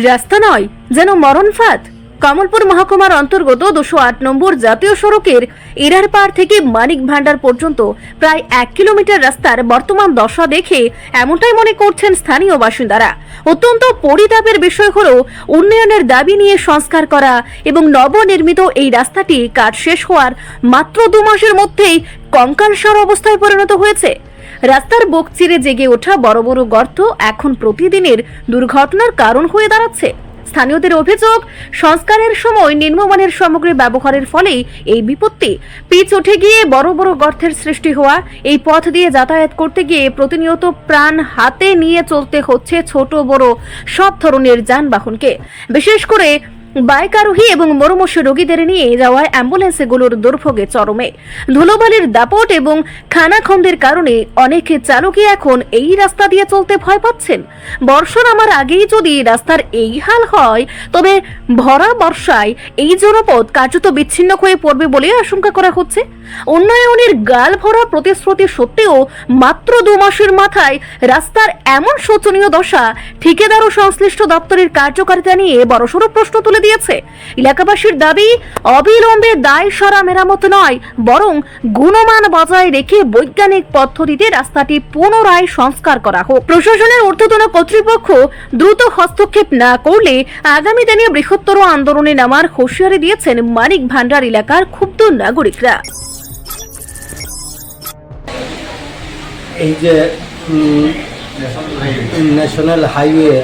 রাস্তা নয় যেন মরণফাঁদ। কমলপুর মহকুমার অন্তর্গত 208 নম্বর জাতীয় সড়কের ইরারপাড় থেকে মানিক ভান্ডার পর্যন্ত প্রায় 1 কিলোমিটার রাস্তার বর্তমান দশা দেখে এমনটাই মনে করছেন স্থানীয় বাসিন্দারা। অত্যন্ত পরিতাপের বিষয় হলো উন্নয়নের দাবি নিয়ে সংস্কার করা এবং নবনির্মিত এই রাস্তাটি কাজ শেষ হওয়ার মাত্র 2 মাসের মধ্যেই কঙ্কালসার অবস্থায় পরিণত হয়েছে। রাস্তার বুক চিরে জেগে ওঠা বড় বড় গর্ত এখন প্রতিদিনের দুর্ঘটনার কারণ হয়ে দাঁড়াচ্ছে। স্থানীয়দের অভিযোগ, সংস্কারের সময় নিম্নমানের সামগ্রী ব্যবহারের ফলে এই বিপত্তি। পিচ উঠে গিয়ে বড় বড় গর্তের সৃষ্টি হওয়া। এই পথ দিয়ে যাতায়াত করতে গিয়ে প্রতিনিয়ত প্রাণ হাতে নিয়ে চলতে হচ্ছে ছোট বড় সব ধরনের যানবাহনকে। বিশেষ করে বাইক আরোহী এবং মুমূর্ষ রোগীদের নিয়ে যাওয়ায় অ্যাম্বুলেন্সগুলোর দুর্ভোগে চরমে। ধুলোবালির দাপট এবং খানাখন্দের কারণে অনেক চালকই এখন এই রাস্তা দিয়ে চলতে ভয় পাচ্ছেন। বর্ষা নামার আগেই যদি রাস্তার এই হাল হয় তবে ভরা বর্ষায় এই জনপদ কার্যত বিচ্ছিন্ন হয়ে পড়বে বলে আশঙ্কা করা হচ্ছে। উন্নয়নের গাল ভরা প্রতিশ্রুতি সত্ত্বেও মাত্র 2 মাসের মাথায় রাস্তার এমন শোচনীয় দশা ঠিকাদার ও সংশ্লিষ্ট দপ্তরের কার্যকারিতা নিয়ে বড়সড় প্রশ্ন তুলে দিয়েছে। এলাকাবাসীর দাবি, অবিলম্বে দায় সারা মেরামত নয় বরং গুণমান বজায় রেখে বৈজ্ঞানিক পদ্ধতিতে রাস্তাটি পুনরায় সংস্কার করা হোক। প্রশাসনের ঊর্ধ্বতন কর্তৃপক্ষ দ্রুত হস্তক্ষেপ না করলে আগামী দিনে বৃহত্তর আন্দোলনে নামার হুঁশিয়ারি দিয়েছেন মানিক ভান্ডার এলাকার ক্ষুব্ধ নাগরিকরা। এই যে ন্যাশনাল হাইওয়ে